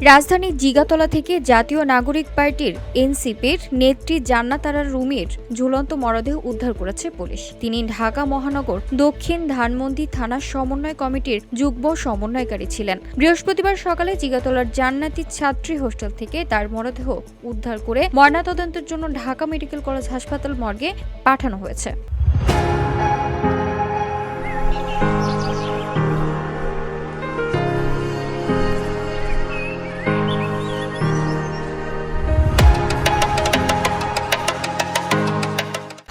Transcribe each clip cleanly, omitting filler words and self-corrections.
রাজধানীর জিগাতলা থেকে জাতীয় নাগরিক পার্টির এনসিপির নেত্রী জান্নাত আরার রুমির ঝুলন্ত মরদেহ উদ্ধার করেছে পুলিশ। তিনি ঢাকা মহানগর দক্ষিণ ধানমন্ডি থানা সমন্বয় কমিটির যুগ্ম সমন্বয়কারী ছিলেন। বৃহস্পতিবার সকালে জিগাতলার জান্নাতি ছাত্রী হোস্টেল থেকে তার মরদেহ উদ্ধার করে ময়নাতদন্তের জন্য ঢাকা মেডিকেল কলেজ হাসপাতাল মর্গে পাঠানো হয়েছে।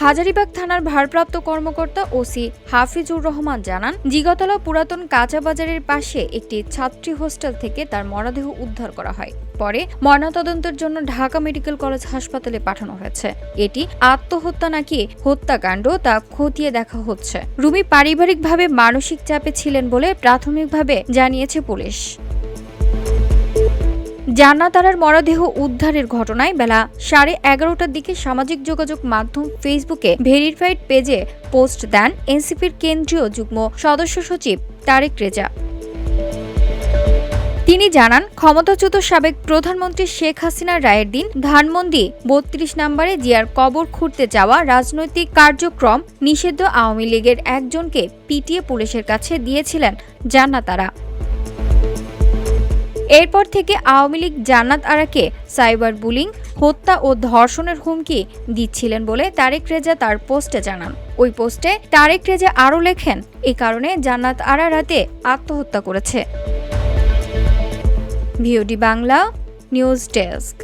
হাজারীবাগ থানার ভারপ্রাপ্ত কর্মকর্তা ওসি হাফিজুর রহমান জানান, জিগাতলা পুরাতন কাঁচা বাজারের পাশে একটি ছাত্রী হোস্টেল থেকে তার মরদেহ উদ্ধার করা হয়। পরে ময়নাতদন্তের জন্য ঢাকা মেডিকেল কলেজ হাসপাতালে পাঠানো হয়েছে। এটি আত্মহত্যা নাকি হত্যাকাণ্ড তা খতিয়ে দেখা হচ্ছে। রুমি পারিবারিকভাবে মানসিক চাপে ছিলেন বলে প্রাথমিকভাবে জানিয়েছে পুলিশ। জান্নাত আরার মরদেহ উদ্ধারের ঘটনায় বেলা 11:30টার দিকে সামাজিক যোগাযোগ মাধ্যম ফেসবুকে ভেরিফাইড পেজে পোস্ট দেন এনসিপির কেন্দ্রীয় যুগ্ম সদস্য সচিব তারেক রেজা। তিনি জানান, ক্ষমতাচ্যুত সাবেক প্রধানমন্ত্রী শেখ হাসিনার রায়ের দিন ধানমন্ডি ৩২ নম্বরে জিয়ার কবর খুঁড়তে যাওয়া রাজনৈতিক কার্যক্রম নিষিদ্ধ আওয়ামী লীগের একজনকে পিটিয়ে পুলিশের কাছে দিয়েছিলেন জান্নাত আরা। এরপর থেকে আওয়ামী লীগ জান্নাত আরাকে সাইবার বুলিং, হত্যা ও ধর্ষণের হুমকি দিচ্ছিলেন বলে তারেক রেজা তার পোস্টে জানান। ওই পোস্টে তারেক রেজা আরও লেখেন, এই কারণে জান্নাত আরা রাতে আত্মহত্যা করেছে। VOD Bangla news desk.